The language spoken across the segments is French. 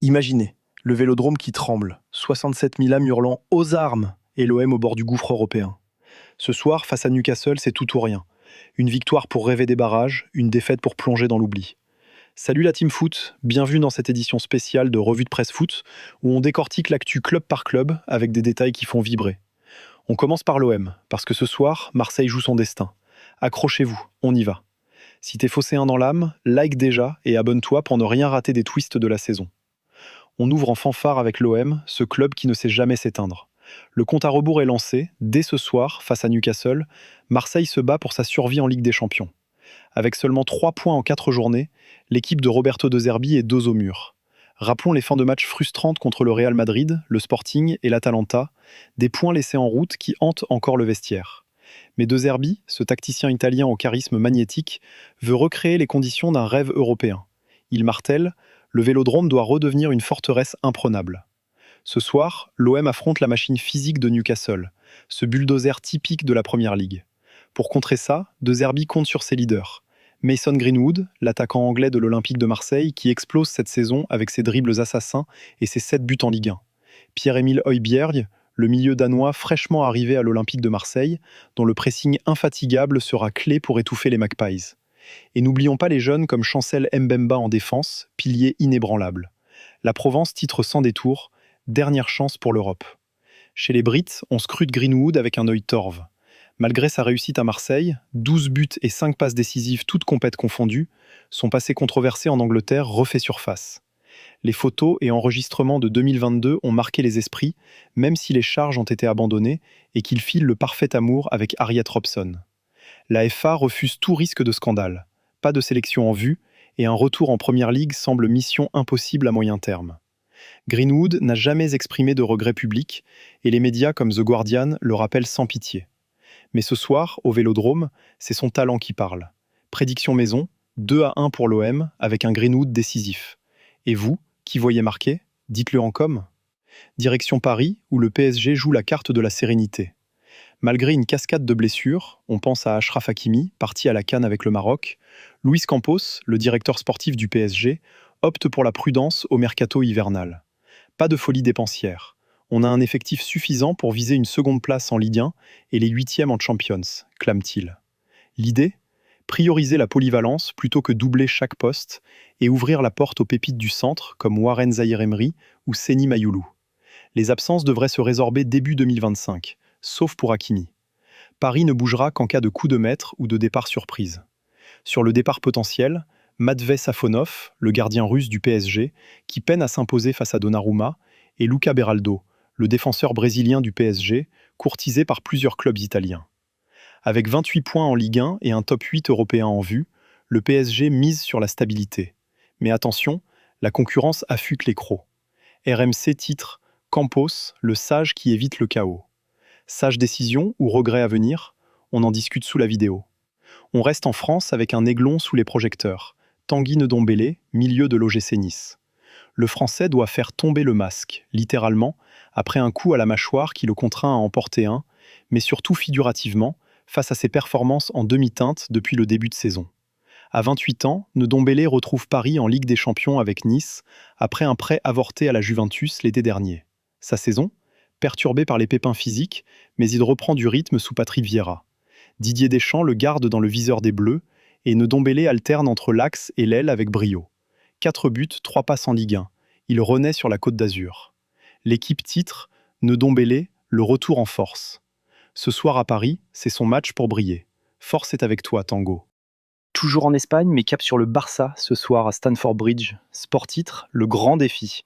Imaginez, le Vélodrome qui tremble, 67 000 âmes hurlant aux armes et l'OM au bord du gouffre européen. Ce soir, face à Newcastle, c'est tout ou rien. Une victoire pour rêver des barrages, une défaite pour plonger dans l'oubli. Salut la Team Foot, bienvenue dans cette édition spéciale de Revue de Presse Foot, où on décortique l'actu club par club avec des détails qui font vibrer. On commence par l'OM, parce que ce soir, Marseille joue son destin. Accrochez-vous, on y va. Si t'es phocéen dans l'âme, like déjà et abonne-toi pour ne rien rater des twists de la saison. On ouvre en fanfare avec l'OM, ce club qui ne sait jamais s'éteindre. Le compte à rebours est lancé, dès ce soir, face à Newcastle, Marseille se bat pour sa survie en Ligue des Champions. Avec seulement 3 points en 4 journées, l'équipe de Roberto De Zerbi est dos au mur. Rappelons les fins de match frustrantes contre le Real Madrid, le Sporting et l'Atalanta, des points laissés en route qui hantent encore le vestiaire. Mais De Zerbi, ce tacticien italien au charisme magnétique, veut recréer les conditions d'un rêve européen. Il martèle, le Vélodrome doit redevenir une forteresse imprenable. Ce soir, l'OM affronte la machine physique de Newcastle, ce bulldozer typique de la Première Ligue. Pour contrer ça, De Zerbi compte sur ses leaders. Mason Greenwood, l'attaquant anglais de l'Olympique de Marseille, qui explose cette saison avec ses dribbles assassins et ses 7 buts en Ligue 1. Pierre-Emile Højbjerg, le milieu danois fraîchement arrivé à l'Olympique de Marseille, dont le pressing infatigable sera clé pour étouffer les Magpies. Et n'oublions pas les jeunes comme Chancel Mbemba en défense, pilier inébranlable. La Provence titre sans détour, dernière chance pour l'Europe. Chez les Brits, on scrute Greenwood avec un œil torve. Malgré sa réussite à Marseille, 12 buts et 5 passes décisives toutes compètes confondues, son passé controversé en Angleterre refait surface. Les photos et enregistrements de 2022 ont marqué les esprits, même si les charges ont été abandonnées et qu'il file le parfait amour avec Harriet Robson. La FA refuse tout risque de scandale, pas de sélection en vue, et un retour en Première Ligue semble mission impossible à moyen terme. Greenwood n'a jamais exprimé de regrets publics, et les médias comme The Guardian le rappellent sans pitié. Mais ce soir, au Vélodrome, c'est son talent qui parle. Prédiction maison, 2-1 pour l'OM, avec un Greenwood décisif. Et vous, qui voyez marquer, dites-le en com. Direction Paris, où le PSG joue la carte de la sérénité. Malgré une cascade de blessures, on pense à Achraf Hakimi, parti à la CAN avec le Maroc, Luis Campos, le directeur sportif du PSG, opte pour la prudence au mercato hivernal. Pas de folie dépensière. On a un effectif suffisant pour viser une seconde place en Ligue 1 et les 8e en Champions, clame-t-il. L'idée ? Prioriser la polyvalence plutôt que doubler chaque poste et ouvrir la porte aux pépites du centre comme Warren Zaïre-Emery ou Seny Mayoulou. Les absences devraient se résorber début 2025, sauf pour Hakimi. Paris ne bougera qu'en cas de coup de maître ou de départ surprise. Sur le départ potentiel, Matvey Safonov, le gardien russe du PSG, qui peine à s'imposer face à Donnarumma, et Luca Beraldo, le défenseur brésilien du PSG, courtisé par plusieurs clubs italiens. Avec 28 points en Ligue 1 et un top 8 européen en vue, le PSG mise sur la stabilité. Mais attention, la concurrence affûte les crocs. RMC titre « Campos, le sage qui évite le chaos ». Sage décision ou regret à venir ? On en discute sous la vidéo. On reste en France avec un aiglon sous les projecteurs. Tanguy Ndombélé, milieu de l'OGC Nice. Le Français doit faire tomber le masque, littéralement, après un coup à la mâchoire qui le contraint à en porter un, mais surtout figurativement, face à ses performances en demi-teinte depuis le début de saison. À 28 ans, Ndombélé retrouve Paris en Ligue des Champions avec Nice, après un prêt avorté à la Juventus l'été dernier. Sa saison ? Perturbée par les pépins physiques, mais il reprend du rythme sous Patrick Vieira. Didier Deschamps le garde dans le viseur des Bleus, et Ndombélé alterne entre l'axe et l'aile avec brio. 4 buts, 3 passes en Ligue 1. Il renaît sur la Côte d'Azur. L'équipe titre « Ndombélé, le retour en force ». Ce soir à Paris, c'est son match pour briller. Force est avec toi, Tango. Toujours en Espagne, mais cap sur le Barça ce soir à Stamford Bridge. Sport titre, le grand défi.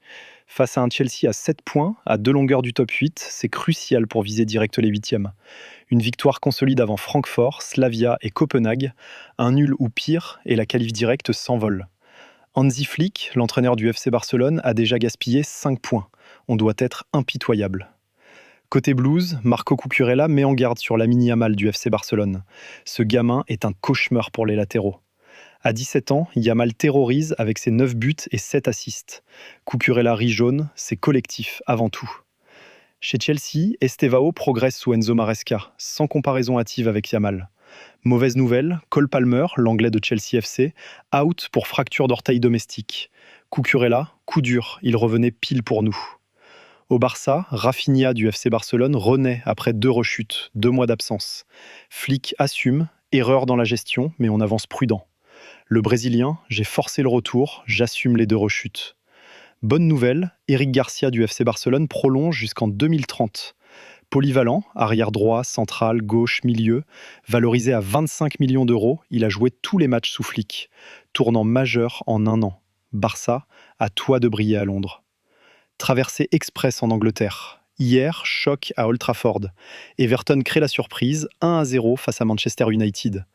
Face à un Chelsea à 7 points, à 2 longueurs du top 8, c'est crucial pour viser direct les 8e. Une victoire consolide avant Francfort, Slavia et Copenhague. Un nul ou pire, et la qualif directe s'envole. Hansi Flick, l'entraîneur du FC Barcelone, a déjà gaspillé 5 points. On doit être impitoyable. Côté Blues, Marco Cucurella met en garde sur Lamine Yamal du FC Barcelone. Ce gamin est un cauchemar pour les latéraux. À 17 ans, Yamal terrorise avec ses 9 buts et 7 assists. Cucurella rit jaune, c'est collectif avant tout. Chez Chelsea, Estevao progresse sous Enzo Maresca, sans comparaison hâtive avec Yamal. Mauvaise nouvelle, Cole Palmer, l'anglais de Chelsea FC, out pour fracture d'orteil domestique. Cucurella, coup dur, il revenait pile pour nous. Au Barça, Rafinha du FC Barcelone renaît après 2 rechutes, 2 mois d'absence. Flick assume, erreur dans la gestion, mais on avance prudent. Le Brésilien, j'ai forcé le retour, j'assume les 2 rechutes. Bonne nouvelle, Eric Garcia du FC Barcelone prolonge jusqu'en 2030. Polyvalent, arrière droit, central, gauche, milieu, valorisé à 25 millions d'euros, il a joué tous les matchs sous Flick. Tournant majeur en 1 an. Barça, à toi de briller à Londres. Traversée express en Angleterre. Hier, choc à Old Trafford. Everton crée la surprise, 1-0 face à Manchester United.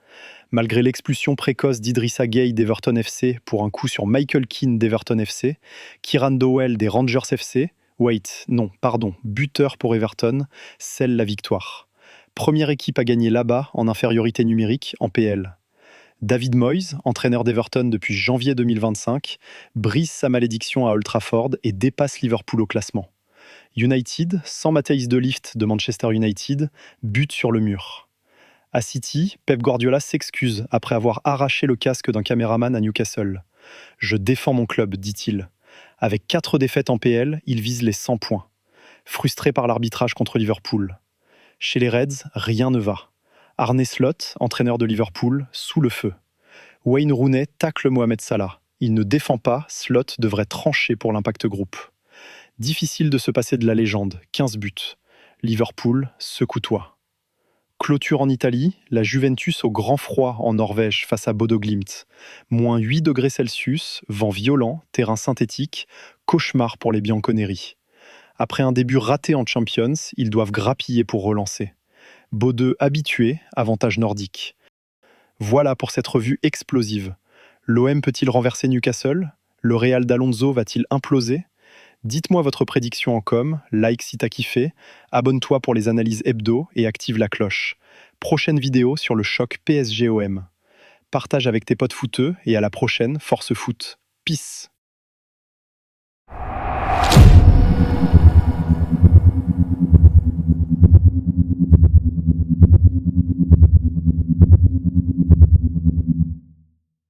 Malgré l'expulsion précoce d'Idrissa Gueye d'Everton FC pour un coup sur Michael Keane d'Everton FC, Kieran Dowell des Rangers FC, buteur pour Everton, scelle la victoire. Première équipe à gagner là-bas en infériorité numérique en PL. David Moyes, entraîneur d'Everton depuis janvier 2025, brise sa malédiction à Old Trafford et dépasse Liverpool au classement. United, sans Matthijs de Ligt de Manchester United, bute sur le mur. À City, Pep Guardiola s'excuse après avoir arraché le casque d'un caméraman à Newcastle. « Je défends mon club », dit-il. Avec 4 défaites en PL, il vise les 100 points. Frustré par l'arbitrage contre Liverpool. Chez les Reds, rien ne va. Arne Slot, entraîneur de Liverpool, sous le feu. Wayne Rooney tacle Mohamed Salah. Il ne défend pas, Slot devrait trancher pour l'Impact Group. Difficile de se passer de la légende, 15 buts. Liverpool, secoue-toi. Clôture en Italie, la Juventus au grand froid en Norvège face à Bodo Glimt. Moins 8 degrés Celsius, vent violent, terrain synthétique, cauchemar pour les Bianconeri. Après un début raté en Champions, ils doivent grappiller pour relancer. Bodø habitué, avantage nordique. Voilà pour cette revue explosive. L'OM peut-il renverser Newcastle? Le Real d'Alonso va-t-il imploser? Dites-moi votre prédiction en com, like si t'as kiffé, abonne-toi pour les analyses hebdo et active la cloche. Prochaine vidéo sur le choc PSG-OM. Partage avec tes potes footeux et à la prochaine Force Foot. Peace.